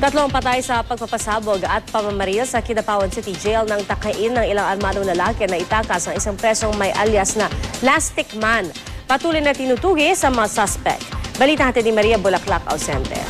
Tatlong patay sa pagpapasabog at pamamaril sa Kidapawan City Jail ng takain ng ilang armadong lalaki na itakas ng isang presong may alias na Plastic Man. Patuloy na tinutugi sa mga suspect. Balita natin ni Maria Bulaklak Ausente.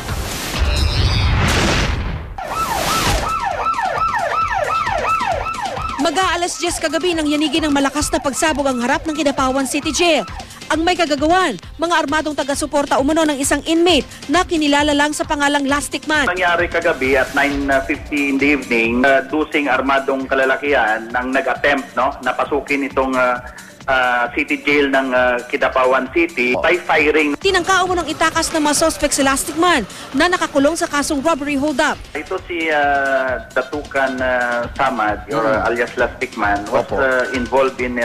Mag-aalas 10 kagabi nang yanigin ng malakas na pagsabog ang harap ng Kidapawan City Jail. Ang may kagagawan, mga armadong taga-suporta umano ng isang inmate na kinilala lang sa pangalang Plastic Man. Nangyari kagabi at 9:50 in the evening, dusing armadong kalalakihan nang nag-attempt na pasukin itong city jail ng Kidapawan City by firing. Tinangka umunang itakas ng mga suspect si Plastic Man na nakakulong sa kasong robbery hold-up. Ito si Datukan Samad, or alias Plastic Man, was involved in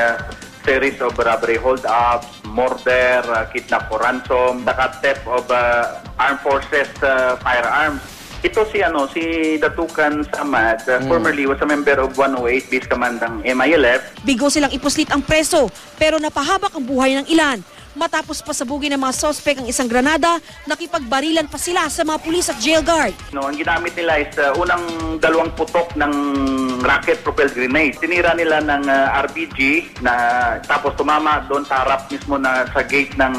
series of robbery hold-ups, murder, kidnap for ransom, theft of armed forces firearms. Ito si Datukan Samad, formerly was a member of 108 Base Command ng MILF. Bigo silang ipuslit ang preso pero napahabak ang buhay ng ilan. Matapos pasabugin ng mga suspect ang isang granada, nakipagbarilan pa sila sa mga pulis at jail guard. Ang ginamit nila is unang 2 putok ng rocket-propelled grenade. Tinira nila ng RPG na tapos tumama doon sa harap mismo na sa gate ng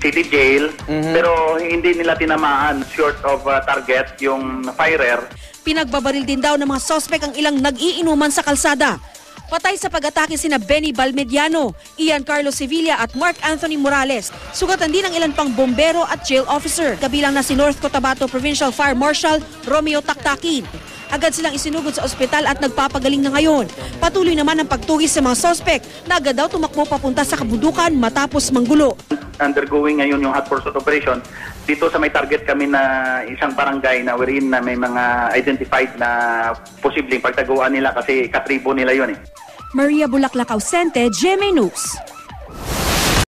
city jail. Pero hindi nila tinamaan, short of target yung firer. Pinagbabaril din daw ng mga suspect ang ilang nag-iinuman sa kalsada. Patay sa pag-atake sina Benny Balmediano, Ian Carlos Sevilla at Mark Anthony Morales. Sugatan din ang ilan pang bombero at jail officer, kabilang na si North Cotabato Provincial Fire Marshal Romeo Taktakin. Agad silang isinugod sa ospital at nagpapagaling na ngayon. Patuloy naman ang pagtugis sa mga suspect na agad daw tumakbo papunta sa kabundukan matapos manggulo. Undergoing ngayon yung hot pursuit operation. Dito sa may target kami na isang barangay na wherein na may mga identified na posibleng pagtaguan nila kasi katribo nila yun . Maria Bulaklak Ausente, GMA News.